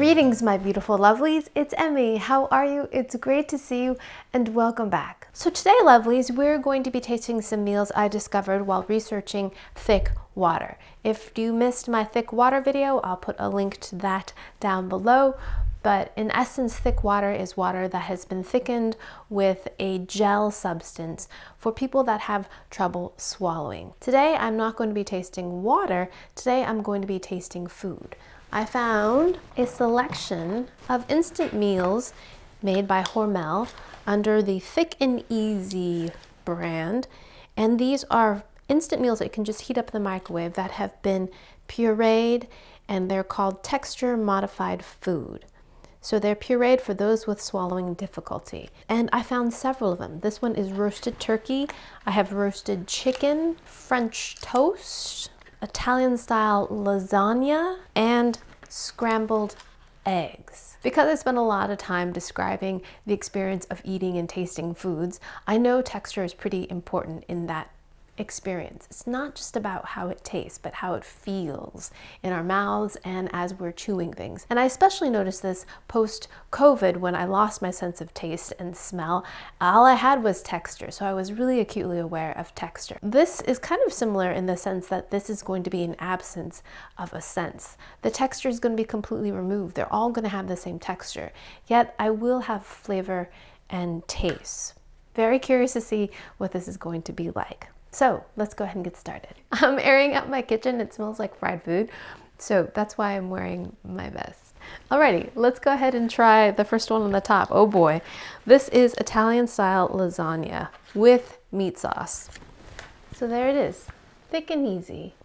Greetings, my beautiful lovelies. It's Emmy. How are you? It's great to see you and welcome back. So today, lovelies, we're going to be tasting some meals I discovered while researching thick water. If you missed my thick water video, I'll put a link to that down below. But in essence, thick water is water that has been thickened with a gel substance for people that have trouble swallowing. Today, I'm not going to be tasting water. Today, I'm going to be tasting food. I found a selection of instant meals made by Hormel under the Thick and Easy brand. And these are instant meals that you can just heat up in the microwave that have been pureed, and they're called texture modified food. So they're pureed for those with swallowing difficulty. And I found several of them. This one is roasted turkey. I have roasted chicken, French toast, Italian style lasagna, and scrambled eggs. Because I spent a lot of time describing the experience of eating and tasting foods, I know texture is pretty important in that experience. It's not just about how it tastes, but how it feels in our mouths and as we're chewing things. And I especially noticed this post-COVID when I lost my sense of taste and smell. All I had was texture, so I was really acutely aware of texture. This is kind of similar in the sense that this is going to be an absence of a sense. The texture is going to be completely removed. They're all going to have the same texture, yet I will have flavor and taste. Very curious to see what this is going to be like. So let's go ahead and get started. I'm airing out my kitchen. It smells like fried food, so that's why I'm wearing my vest. Alrighty, let's go ahead and try the first one on the top. Oh boy, this is Italian style lasagna with meat sauce. So there it is, thick and easy,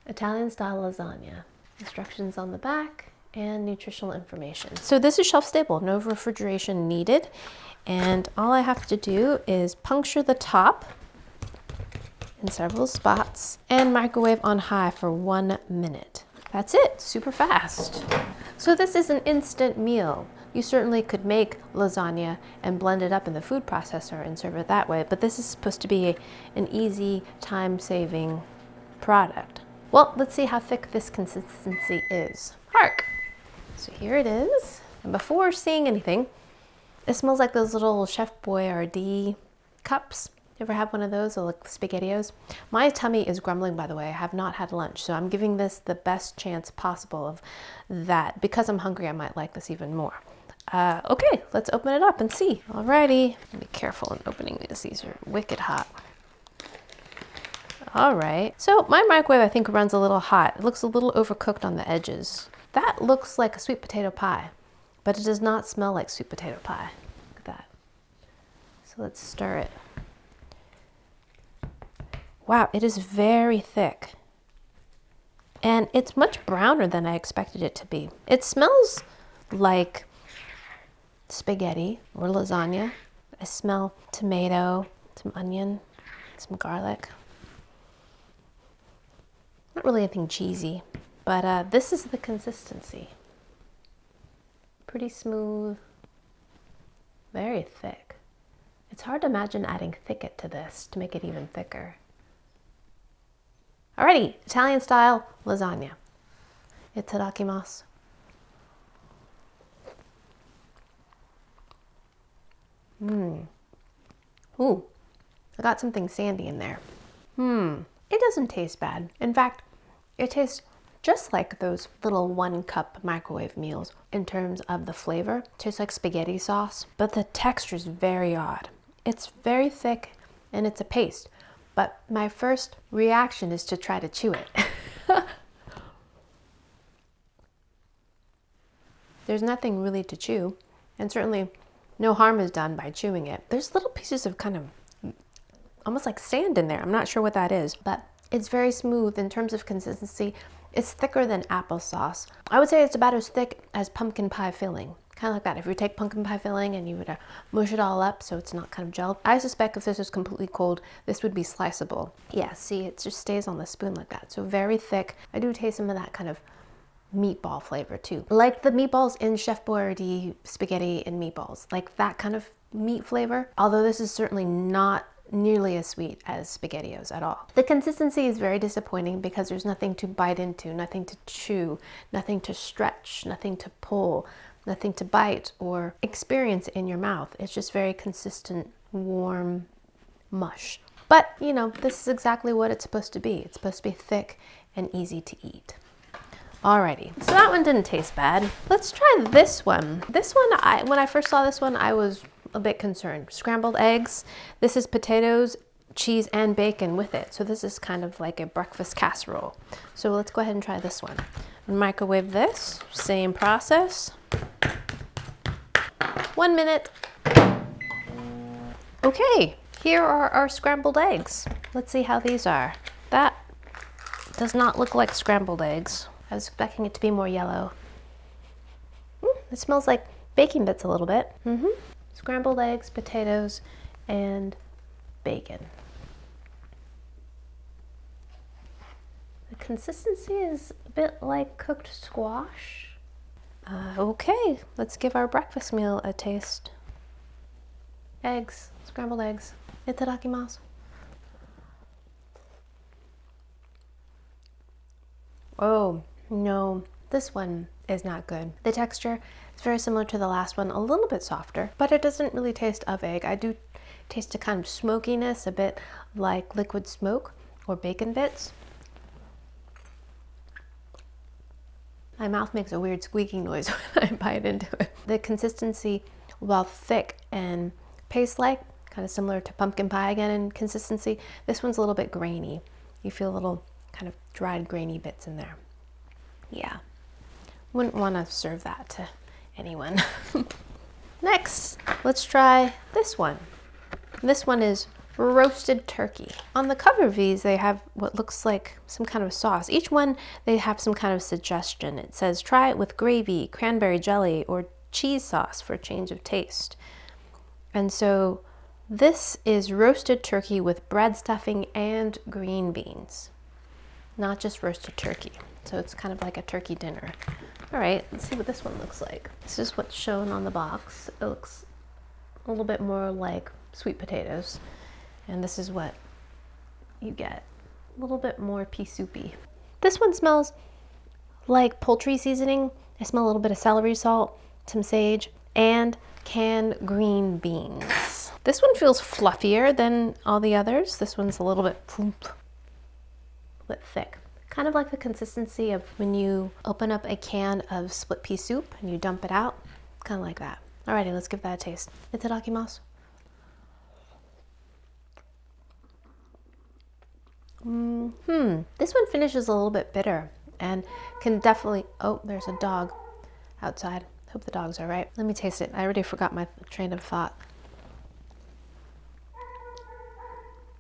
Italian style lasagna. Instructions on the back and nutritional information. So this is shelf stable, no refrigeration needed. And all I have to do is puncture the top in several spots and microwave on high for 1 minute. That's it, super fast. So this is an instant meal. You certainly could make lasagna and blend it up in the food processor and serve it that way, but this is supposed to be an easy, time-saving product. Well, let's see how thick this consistency is. Hark! So here it is. And before seeing anything, it smells like those little Chef Boyardee cups. You ever have one of those, or like SpaghettiOs? My tummy is grumbling, by the way. I have not had lunch, so I'm giving this the best chance possible of that. Because I'm hungry, I might like this even more. Okay, let's open it up and see. Alrighty, be careful in opening these. These are wicked hot. All right, so my microwave, I think, runs a little hot. It looks a little overcooked on the edges. That looks like a sweet potato pie, but it does not smell like sweet potato pie. Look at that. So let's stir it. Wow, it is very thick. And it's much browner than I expected it to be. It smells like spaghetti or lasagna. I smell tomato, some onion, some garlic. Not really anything cheesy, but this is the consistency. Pretty smooth, very thick. It's hard to imagine adding thicket to this to make it even thicker. Alrighty, Italian style lasagna. Itadakimasu. Ooh, I got something sandy in there. It doesn't taste bad. In fact, it tastes just like those little 1-cup microwave meals in terms of the flavor. It tastes like spaghetti sauce, but the texture is very odd. It's very thick and it's a paste. But my first reaction is to try to chew it. There's nothing really to chew, and certainly no harm is done by chewing it. There's little pieces of kind of almost like sand in there. I'm not sure what that is, but it's very smooth in terms of consistency. It's thicker than applesauce. I would say it's about as thick as pumpkin pie filling. Kind of like that. If you take pumpkin pie filling and you would mush it all up so it's not kind of gelled. I suspect if this was completely cold, this would be sliceable. Yeah, see, it just stays on the spoon like that. So very thick. I do taste some of that kind of meatball flavor too. Like the meatballs in Chef Boyardee spaghetti and meatballs. Like that kind of meat flavor. Although this is certainly not nearly as sweet as SpaghettiOs at all. The consistency is very disappointing because there's nothing to bite into, nothing to chew, nothing to stretch, nothing to pull, nothing to bite or experience in your mouth. It's just very consistent, warm mush. But, you know, this is exactly what it's supposed to be. It's supposed to be thick and easy to eat. Alrighty, so that one didn't taste bad. Let's try this one. This one, when I first saw this one, I was a bit concerned. Scrambled eggs. This is potatoes, cheese, and bacon with it. So this is kind of like a breakfast casserole. So let's go ahead and try this one. Microwave this, same process. 1 minute. Okay, here are our scrambled eggs. Let's see how these are. That does not look like scrambled eggs. I was expecting it to be more yellow. It smells like baking bits a little bit. Scrambled eggs, potatoes, and bacon. The consistency is a bit like cooked squash. Okay, let's give our breakfast meal a taste. Eggs, scrambled eggs. Itadakimasu. Oh, no, this one is not good. The texture is very similar to the last one, a little bit softer, but it doesn't really taste of egg. I do taste a kind of smokiness, a bit like liquid smoke or bacon bits. My mouth makes a weird squeaking noise when I bite into it. The consistency, while thick and paste-like, kind of similar to pumpkin pie again in consistency, this one's a little bit grainy. You feel a little kind of dried grainy bits in there. Yeah, wouldn't want to serve that to anyone. Next, let's try this one. This one is roasted turkey. On the cover of these, they have what looks like some kind of sauce. Each one, they have some kind of suggestion. It says, try it with gravy, cranberry jelly, or cheese sauce for a change of taste. And so this is roasted turkey with bread stuffing and green beans. Not just roasted turkey. So it's kind of like a turkey dinner. All right, let's see what this one looks like. This is what's shown on the box. It looks a little bit more like sweet potatoes. And this is what you get. A little bit more pea soupy. This one smells like poultry seasoning. I smell a little bit of celery salt, some sage, and canned green beans. This one feels fluffier than all the others. This one's a little bit thick. Kind of like the consistency of when you open up a can of split pea soup and you dump it out. Kind of like that. Alrighty, let's give that a taste. Itadakimasu. This one finishes a little bit bitter and can definitely, oh, there's a dog outside. Hope the dog's all right. Let me taste it. I already forgot my train of thought.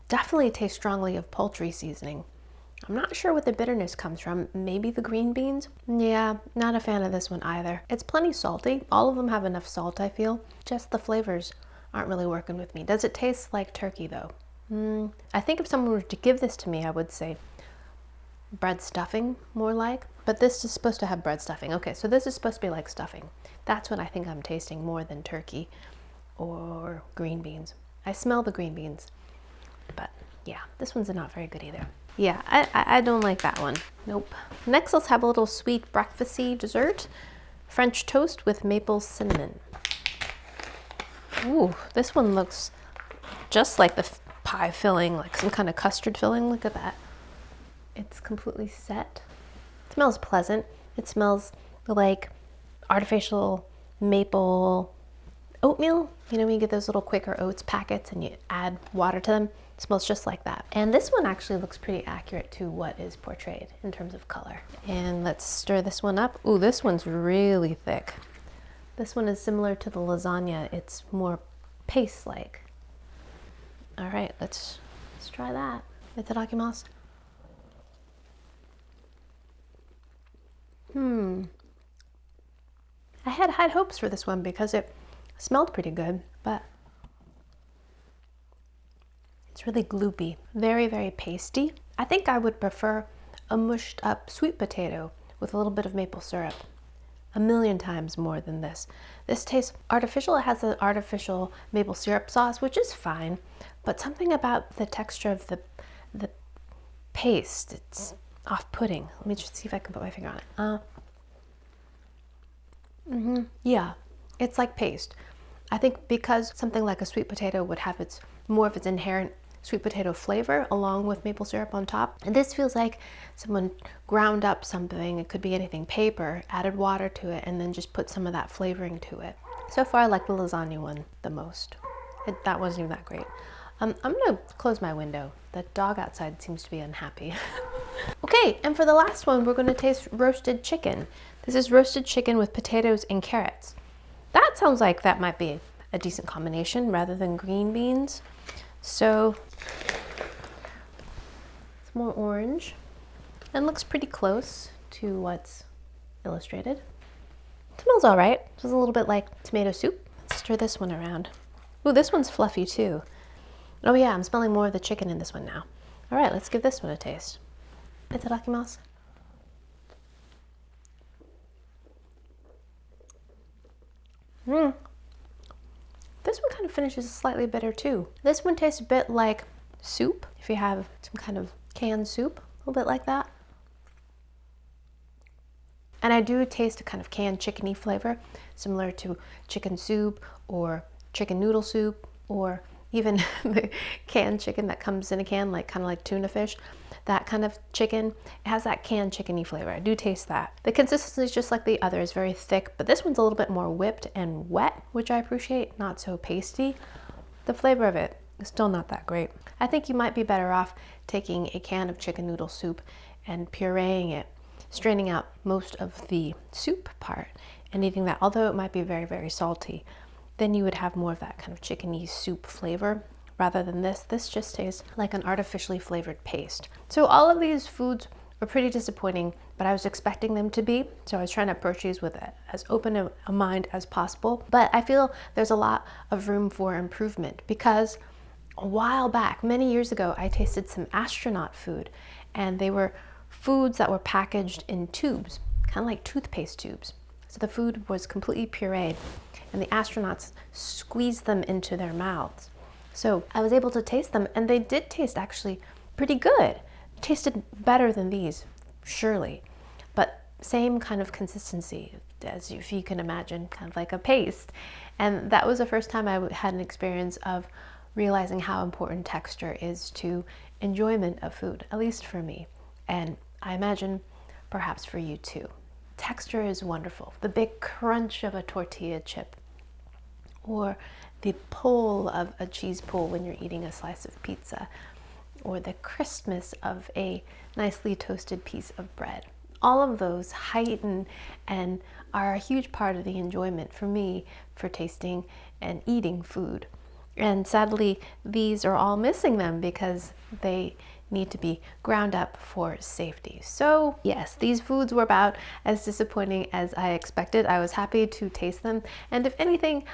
Definitely tastes strongly of poultry seasoning. I'm not sure what the bitterness comes from. Maybe the green beans? Yeah, not a fan of this one either. It's plenty salty. All of them have enough salt, I feel. Just the flavors aren't really working with me. Does it taste like turkey though? I think if someone were to give this to me, I would say bread stuffing more like, but this is supposed to have bread stuffing. Okay, so this is supposed to be like stuffing. That's what I think I'm tasting more than turkey or green beans. I smell the green beans, but yeah, this one's not very good either. Yeah, I don't like that one. Nope. Next, let's have a little sweet breakfasty dessert. French toast with maple cinnamon. Ooh, this one looks just like the pie filling, like some kind of custard filling. Look at that. It's completely set. It smells pleasant. It smells like artificial maple oatmeal. You know when you get those little Quaker Oats packets and you add water to them? It smells just like that. And this one actually looks pretty accurate to what is portrayed in terms of color. And let's stir this one up. Ooh, this one's really thick. This one is similar to the lasagna. It's more paste-like. All right, let's try that. Itadakimasu. I had high hopes for this one because it smelled pretty good, but it's really gloopy. Very, very pasty. I think I would prefer a mushed up sweet potato with a little bit of maple syrup. a million times more than this. This tastes artificial. It has an artificial maple syrup sauce, which is fine, but something about the texture of the paste, it's off-putting. Let me just see if I can put my finger on it. Yeah, it's like paste. I think because something like a sweet potato would have more of its inherent sweet potato flavor along with maple syrup on top. And this feels like someone ground up something. It could be anything, paper, added water to it, and then just put some of that flavoring to it. So far, I like the lasagna one the most. That wasn't even that great. I'm gonna close my window. The dog outside seems to be unhappy. Okay, and for the last one, we're gonna taste roasted chicken. This is roasted chicken with potatoes and carrots. That sounds like that might be a decent combination rather than green beans. So it's more orange and looks pretty close to what's illustrated. It smells all right. It's a little bit like tomato soup. Let's stir this one around. Ooh, this one's fluffy too. Oh yeah, I'm smelling more of the chicken in this one now. All right, let's give this one a taste. Itadakimasu. This one kind of finishes slightly bitter too. This one tastes a bit like soup, if you have some kind of canned soup, a little bit like that. And I do taste a kind of canned chickeny flavor, similar to chicken soup or chicken noodle soup, or even the canned chicken that comes in a can, kind of like tuna fish. That kind of chicken, it has that canned chickeny flavor. I do taste that. The consistency is just like the other, it's very thick, but this one's a little bit more whipped and wet, which I appreciate, not so pasty. The flavor of it is still not that great. I think you might be better off taking a can of chicken noodle soup and pureeing it, straining out most of the soup part and eating that, although it might be very, very salty. Then you would have more of that kind of chickeny soup flavor. Rather than this just tastes like an artificially flavored paste. So all of these foods were pretty disappointing, but I was expecting them to be. So I was trying to approach these with as open a mind as possible. But I feel there's a lot of room for improvement because a while back, many years ago, I tasted some astronaut food, and they were foods that were packaged in tubes, kind of like toothpaste tubes. So the food was completely pureed, and the astronauts squeezed them into their mouths. So I was able to taste them, and they did taste actually pretty good. Tasted better than these, surely, but same kind of consistency as if you can imagine, kind of like a paste. And that was the first time I had an experience of realizing how important texture is to enjoyment of food, at least for me. And I imagine perhaps for you too. Texture is wonderful. The big crunch of a tortilla chip, or the pull of a cheese pull when you're eating a slice of pizza, or the crispness of a nicely toasted piece of bread. All of those heighten and are a huge part of the enjoyment for me for tasting and eating food. And sadly, these are all missing them because they need to be ground up for safety. So yes, these foods were about as disappointing as I expected. I was happy to taste them, and if anything,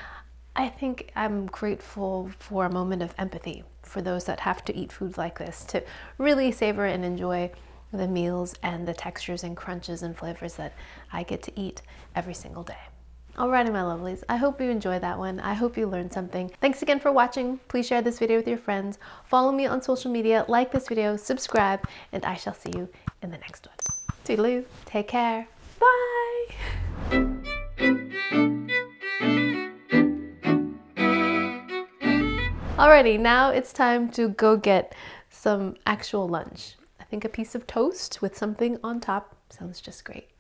I think I'm grateful for a moment of empathy for those that have to eat food like this, to really savor and enjoy the meals and the textures and crunches and flavors that I get to eat every single day. Alrighty, my lovelies, I hope you enjoyed that one. I hope you learned something. Thanks again for watching. Please share this video with your friends. Follow me on social media, like this video, subscribe, and I shall see you in the next one. Toodaloo, take care, bye! Alrighty, now it's time to go get some actual lunch. I think a piece of toast with something on top sounds just great.